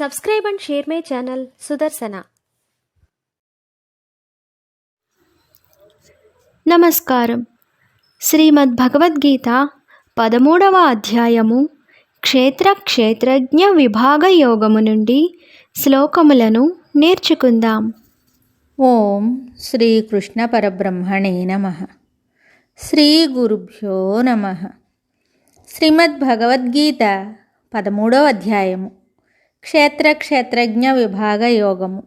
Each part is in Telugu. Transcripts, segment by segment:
Subscribe and share my channel Sudarsana. నమస్కారం. శ్రీమద్ భగవద్గీత 13వ అధ్యాయము క్షేత్రజ్ఞ విభాగ యోగము నుండి శ్లోకములను నేర్చుకుందాం. ఓం శ్రీకృష్ణ పరబ్రహ్మణే నమః. శ్రీ గురుభ్యో నమః. శ్రీమద్ భగవద్గీత 13వ అధ్యాయము క్షేత్రజ్ఞ విభాగ యోగము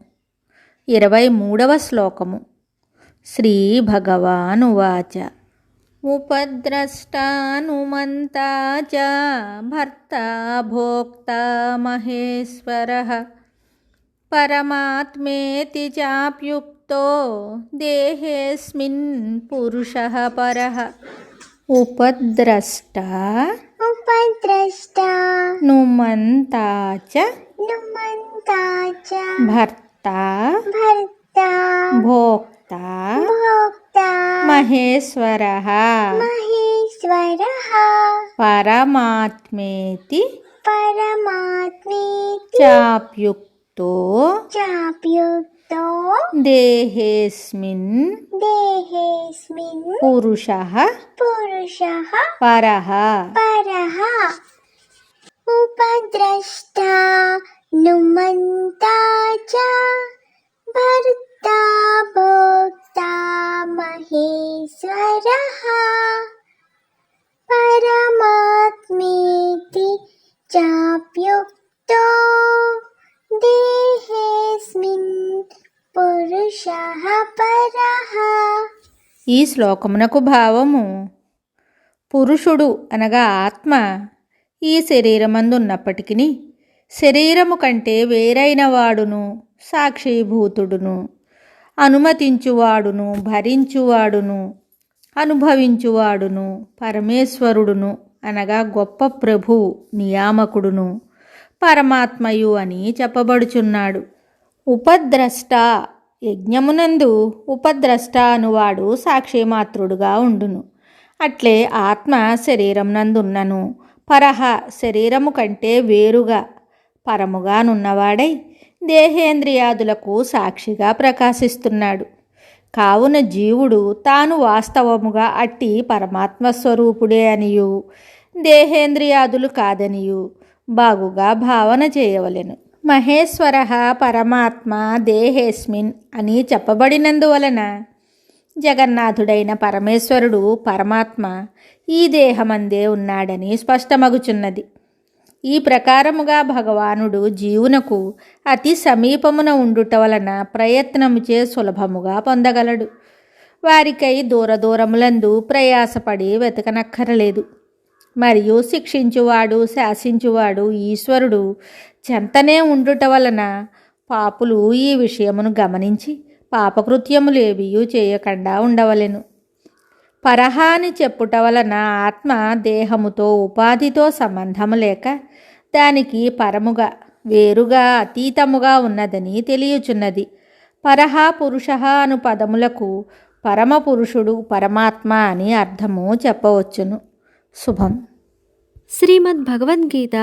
23వ శ్లోకము. శ్రీ భగవానువాచ ఉపద్రష్టానుమంతా చ భర్తా భోక్తా మహేశ్వరః పరమాత్మేతి చాప్యుక్తో దేహేస్మిన్ పురుషః పరః. ఉపద్రష్టా నుమంతా చ భర్తా భోక్తా మహేశ్వరః పరమాత్మేతి చాప్యుక్తో దేహేస్మిన్ పురుషః పరః. ఉపద్రష్టా నుమంతా చ భర్తా భోక్తా మహేశ్వరః పరమాత్మేతి చాప్యుక్తో దేహేస్మిన్ పురుషః పరః. ఈ శ్లోకమునకు భావము: పురుషుడు అనగా ఆత్మ ఈ శరీరమందున్నప్పటికీ శరీరము కంటే వేరైన వాడును, సాక్షిభూతుడును, అనుమతించువాడును, భరించువాడును, అనుభవించువాడును, పరమేశ్వరుడును అనగా గొప్ప ప్రభువు, నియామకుడును, పరమాత్మయు అని చెప్పబడుచున్నాడు. ఉపద్రష్ట యజ్ఞమునందు ఉపద్రష్ట అనువాడు సాక్షిమాత్రుడుగా ఉండును. అట్లే ఆత్మ శరీరం నందున్నను పరహ శరీరము కంటే వేరుగా పరముగానున్నవాడై దేహేంద్రియాదులకు సాక్షిగా ప్రకాశిస్తున్నాడు. కావున జీవుడు తాను వాస్తవముగా అట్టి పరమాత్మ స్వరూపుడే అనియు దేహేంద్రియాదులు కాదనియు బాగుగా భావన చేయవలెను. మహేశ్వర పరమాత్మ దేహేస్మిన్ అని చెప్పబడినందువలన జగన్నాథుడైన పరమేశ్వరుడు పరమాత్మ ఈ దేహమందే ఉన్నాడని స్పష్టమగుచున్నది. ఈ ప్రకారముగా భగవానుడు జీవునకు అతి సమీపమున ఉండుట వలన ప్రయత్నముచే సులభముగా పొందగలడు. వారికై దూరములందు ప్రయాసపడి వెతకనక్కరలేదు. మరియు శిక్షించువాడు, శాసించువాడు ఈశ్వరుడు చెంతనే ఉండుట వలన పాపులు ఈ విషయమును గమనించి పాపకృత్యములేవియూ చేయకుండా ఉండవలెను. పరహాని చెప్పుట వలన ఆత్మ దేహముతో ఉపాధితో సంబంధము లేక దానికి పరముగా వేరుగా అతీతముగా ఉన్నదని తెలియచున్నది. పరహ పురుష అను పదములకు పరమపురుషుడు పరమాత్మ అని అర్థము చెప్పవచ్చును. శుభం. శ్రీమద్ భగవద్గీత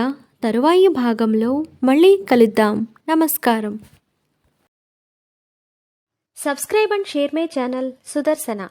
తరువాయి భాగంలో మళ్ళీ కలుద్దాం. నమస్కారం. Subscribe and share my channel Sudarshana.